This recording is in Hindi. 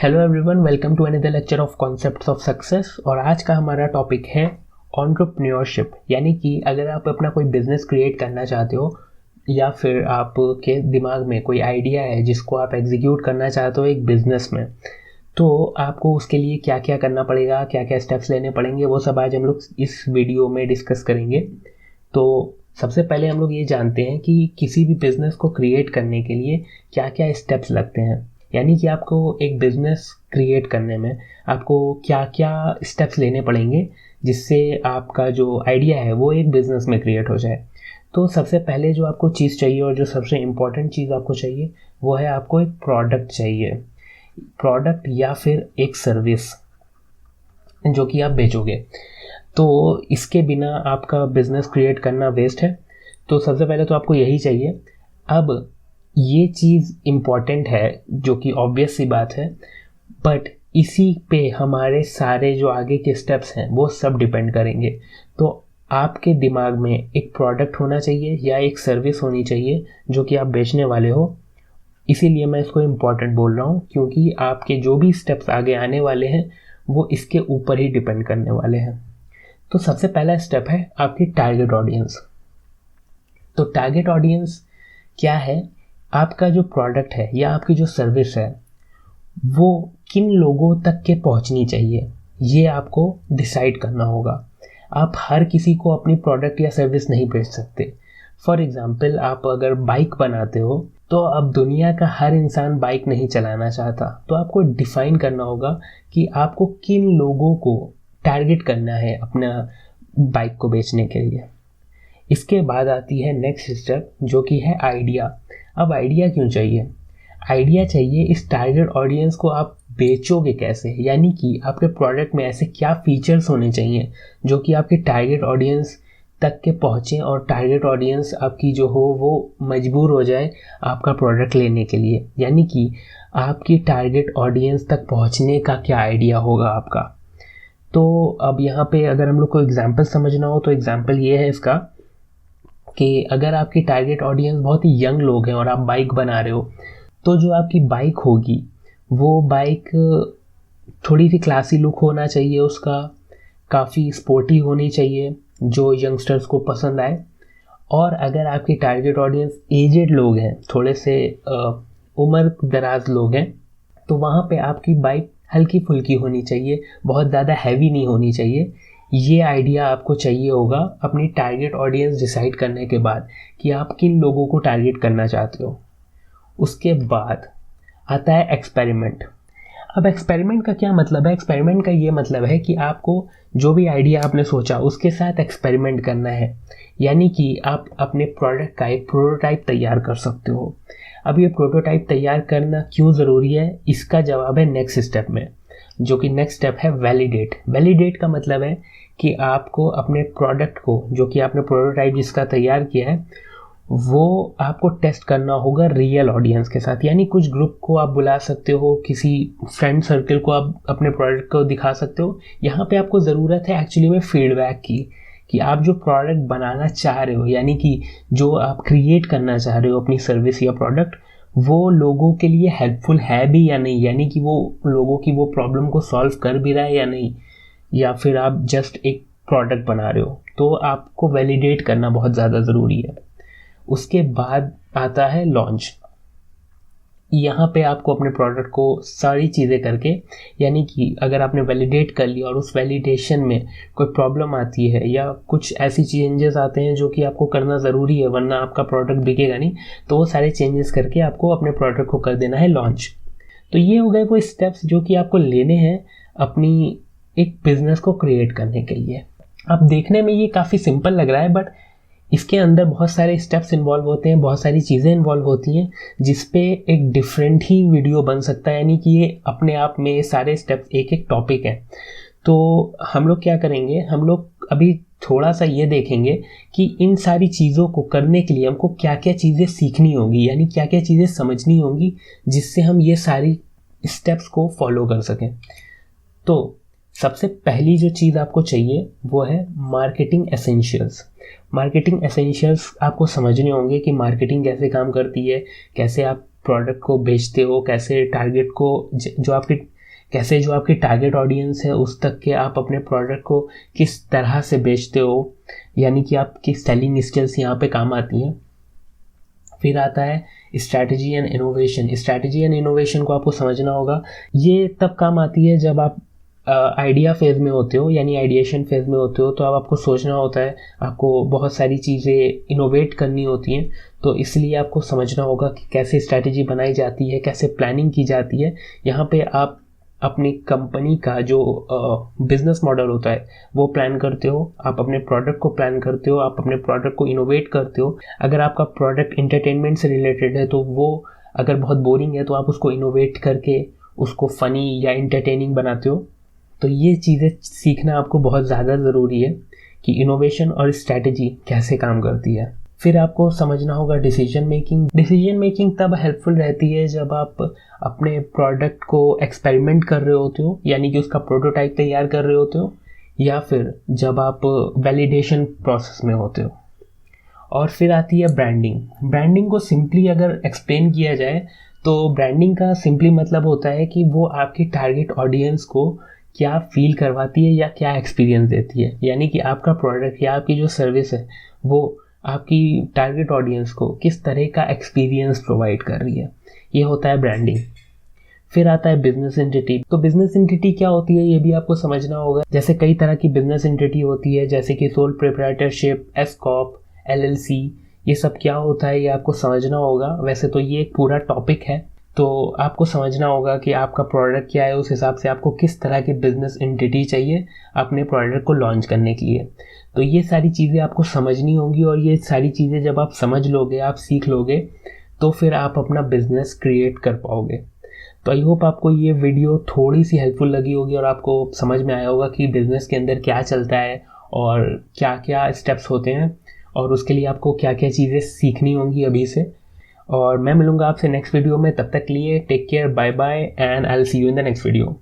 Hello everyone, welcome to another lecture of concepts of success. और आज का हमारा टॉपिक है एंटरप्रेन्योरशिप। यानी कि अगर आप अपना कोई बिजनेस क्रिएट करना चाहते हो या फिर आपके दिमाग में कोई आइडिया है जिसको आप एग्जीक्यूट करना चाहते हो एक बिजनेस में, तो आपको उसके लिए क्या क्या करना पड़ेगा, क्या क्या स्टेप्स लेने पड़ेंगे, वो सब आज हम लोग इस वीडियो में डिस्कस करेंगे। तो सबसे पहले हम लोग ये जानते हैं कि किसी भी बिजनेस को क्रिएट करने के लिए क्या क्या स्टेप्स लगते हैं। यानी कि आपको एक बिज़नेस क्रिएट करने में आपको क्या क्या स्टेप्स लेने पड़ेंगे जिससे आपका जो आइडिया है वो एक बिज़नेस में क्रिएट हो जाए। तो सबसे पहले जो आपको चीज़ चाहिए और जो सबसे इम्पॉर्टेंट चीज़ आपको चाहिए वो है आपको एक प्रोडक्ट चाहिए। प्रोडक्ट या फिर एक सर्विस जो कि आप बेचोगे। तो इसके बिना आपका बिज़नेस क्रिएट करना वेस्ट है। तो सबसे पहले तो आपको यही चाहिए। अब ये चीज़ इम्पॉर्टेंट है जो कि ऑब्वियस सी बात है, बट इसी पे हमारे सारे जो आगे के स्टेप्स हैं वो सब डिपेंड करेंगे। तो आपके दिमाग में एक प्रोडक्ट होना चाहिए या एक सर्विस होनी चाहिए जो कि आप बेचने वाले हो। इसीलिए मैं इसको इम्पॉर्टेंट बोल रहा हूँ, क्योंकि आपके जो भी स्टेप्स आगे आने वाले हैं वो इसके ऊपर ही डिपेंड करने वाले हैं। तो सबसे पहला स्टेप है आपकी टारगेट ऑडियंस। तो टारगेट ऑडियंस क्या है? आपका जो प्रोडक्ट है या आपकी जो सर्विस है वो किन लोगों तक के पहुंचनी चाहिए, ये आपको डिसाइड करना होगा। आप हर किसी को अपनी प्रोडक्ट या सर्विस नहीं बेच सकते। फॉर एग्जांपल, आप अगर बाइक बनाते हो तो अब दुनिया का हर इंसान बाइक नहीं चलाना चाहता। तो आपको डिफाइन करना होगा कि आपको किन लोगों को टारगेट करना है अपना बाइक को बेचने के लिए। इसके बाद आती है नेक्स्ट स्टेप जो कि है आइडिया। अब आइडिया क्यों चाहिए? आइडिया चाहिए इस टारगेट ऑडियंस को आप बेचोगे कैसे, यानी कि आपके प्रोडक्ट में ऐसे क्या फीचर्स होने चाहिए जो कि आपके टारगेट ऑडियंस तक के पहुँचें और टारगेट ऑडियंस आपकी जो हो वो मजबूर हो जाए आपका प्रोडक्ट लेने के लिए। यानी कि आपकी टारगेट ऑडियंस तक पहुँचने का क्या आइडिया होगा आपका। तो अब यहाँ पे अगर हम लोग को एग्जाम्पल समझना हो तो एग्जाम्पल ये है इसका कि अगर आपकी टारगेट ऑडियंस बहुत ही यंग लोग हैं और आप बाइक बना रहे हो, तो जो आपकी बाइक होगी वो बाइक थोड़ी सी क्लासी लुक होना चाहिए, उसका काफ़ी स्पोर्टी होनी चाहिए जो यंगस्टर्स को पसंद आए। और अगर आपकी टारगेट ऑडियंस एजेड लोग हैं, थोड़े से उम्र दराज लोग हैं, तो वहाँ पे आपकी बाइक हल्की फुल्की होनी चाहिए, बहुत ज़्यादा हैवी नहीं होनी चाहिए। ये आइडिया आपको चाहिए होगा अपनी टारगेट ऑडियंस डिसाइड करने के बाद कि आप किन लोगों को टारगेट करना चाहते हो। उसके बाद आता है एक्सपेरिमेंट। अब एक्सपेरिमेंट का क्या मतलब है? एक्सपेरिमेंट का ये मतलब है कि आपको जो भी आइडिया आपने सोचा उसके साथ एक्सपेरिमेंट करना है। यानी कि आप अपने प्रोडक्ट का एक प्रोटोटाइप तैयार कर सकते हो। अब ये प्रोटोटाइप तैयार करना क्यों ज़रूरी है, इसका जवाब है नेक्स्ट स्टेप में, जो कि नेक्स्ट स्टेप है वैलिडेट। वैलिडेट का मतलब है कि आपको अपने प्रोडक्ट को, जो कि आपने प्रोटोटाइप जिसका तैयार किया है, वो आपको टेस्ट करना होगा रियल ऑडियंस के साथ। यानी कुछ ग्रुप को आप बुला सकते हो, किसी फ्रेंड सर्कल को आप अपने प्रोडक्ट को दिखा सकते हो। यहाँ पे आपको ज़रूरत है एक्चुअली में फीडबैक की, कि आप जो प्रोडक्ट बनाना चाह रहे हो, यानी कि जो आप क्रिएट करना चाह रहे हो अपनी सर्विस या प्रोडक्ट, वो लोगों के लिए हेल्पफुल है भी या नहीं, यानी कि वो लोगों की वो प्रॉब्लम को सॉल्व कर भी रहा है या नहीं, या फिर आप जस्ट एक प्रोडक्ट बना रहे हो। तो आपको वैलिडेट करना बहुत ज़्यादा ज़रूरी है। उसके बाद आता है लॉन्च। यहाँ पे आपको अपने प्रोडक्ट को सारी चीज़ें करके, यानी कि अगर आपने वैलिडेट कर लिया और उस वैलिडेशन में कोई प्रॉब्लम आती है या कुछ ऐसी चेंजेस आते हैं जो कि आपको करना ज़रूरी है वरना आपका प्रोडक्ट बिकेगा नहीं, तो वो सारे चेंजेस करके आपको अपने प्रोडक्ट को कर देना है लॉन्च। तो ये हो गए वो स्टेप्स जो कि आपको लेने हैं अपनी एक बिज़नेस को क्रिएट करने के लिए। अब देखने में ये काफ़ी सिंपल लग रहा है, बट इसके अंदर बहुत सारे स्टेप्स इन्वॉल्व होते हैं, बहुत सारी चीज़ें इन्वॉल्व होती हैं, जिस पे एक डिफरेंट ही वीडियो बन सकता है। यानी कि ये अपने आप में सारे स्टेप्स एक एक टॉपिक है। तो हम लोग क्या करेंगे, हम लोग अभी थोड़ा सा ये देखेंगे कि इन सारी चीज़ों को करने के लिए हमको क्या क्या चीज़ें सीखनी होगी, यानी क्या क्या चीज़ें समझनी होंगी जिससे हम ये सारी स्टेप्स को फॉलो कर सकें। तो सबसे पहली जो चीज़ आपको चाहिए वो है मार्केटिंग एसेंशियल्स। मार्केटिंग एसेंशियल्स आपको समझने होंगे कि मार्केटिंग कैसे काम करती है, कैसे आप प्रोडक्ट को बेचते हो, कैसे टारगेट को, जो आपके कैसे जो आपकी टारगेट ऑडियंस है उस तक के आप अपने प्रोडक्ट को किस तरह से बेचते हो, यानी कि आपकी सेलिंग स्किल्स यहाँ पे काम आती हैं। फिर आता है strategy and innovation. Strategy and innovation को आपको समझना होगा। ये तब काम आती है जब आप आइडिया फेज़ में होते हो, यानी आइडिएशन फेज़ में होते हो, तो अब आपको सोचना होता है, आपको बहुत सारी चीज़ें इनोवेट करनी होती हैं। तो इसलिए आपको समझना होगा कि कैसे स्ट्रैटेजी बनाई जाती है, कैसे प्लानिंग की जाती है। यहाँ पे आप अपनी कंपनी का जो बिज़नेस मॉडल होता है वो प्लान करते हो, आप अपने प्रोडक्ट को प्लान करते हो, आप अपने प्रोडक्ट को इनोवेट करते हो। अगर आपका प्रोडक्ट इंटरटेनमेंट से रिलेटेड है तो वो अगर बहुत बोरिंग है तो आप उसको इनोवेट करके उसको फ़नी या इंटरटेनिंग बनाते हो। तो ये चीज़ें सीखना आपको बहुत ज़्यादा ज़रूरी है कि इनोवेशन और स्ट्रैटेजी कैसे काम करती है। फिर आपको समझना होगा डिसीजन मेकिंग। डिसीजन मेकिंग तब हेल्पफुल रहती है जब आप अपने प्रोडक्ट को एक्सपेरिमेंट कर रहे होते हो, यानी कि उसका प्रोटोटाइप तैयार कर रहे होते हो, या फिर जब आप वैलिडेशन प्रोसेस में होते हो। और फिर आती है ब्रांडिंग। ब्रांडिंग को सिंपली अगर एक्सप्लेन किया जाए तो ब्रांडिंग का सिंपली मतलब होता है कि वो आपकी टारगेट ऑडियंस को क्या फील करवाती है या क्या एक्सपीरियंस देती है, यानी कि आपका प्रोडक्ट या आपकी जो सर्विस है वो आपकी टारगेट ऑडियंस को किस तरह का एक्सपीरियंस प्रोवाइड कर रही है। ये होता है ब्रांडिंग। फिर आता है बिजनेस एंटिटी। तो बिजनेस एंटिटी क्या होती है ये भी आपको समझना होगा। जैसे कई तरह की बिजनेस एंटिटी होती है, जैसे कि sole proprietorship, S Corp, LLC। ये सब क्या होता है ये आपको समझना होगा। वैसे तो ये एक पूरा टॉपिक है, तो आपको समझना होगा कि आपका प्रोडक्ट क्या है, उस हिसाब से आपको किस तरह की बिजनेस एंटिटी चाहिए अपने प्रोडक्ट को लॉन्च करने के लिए। तो ये सारी चीज़ें आपको समझनी होंगी, और ये सारी चीज़ें जब आप समझ लोगे, आप सीख लोगे, तो फिर आप अपना बिजनेस क्रिएट कर पाओगे। तो आई होप आपको ये वीडियो थोड़ी सी हेल्पफुल लगी होगी और आपको समझ में आया होगा कि बिज़नेस के अंदर क्या चलता है और क्या क्या स्टेप्स होते हैं, और उसके लिए आपको क्या क्या चीज़ें सीखनी होंगी अभी से। और मैं मिलूँगा आपसे नेक्स्ट वीडियो में। तब तक के लिए take care, bye bye, and I will see you in the next video.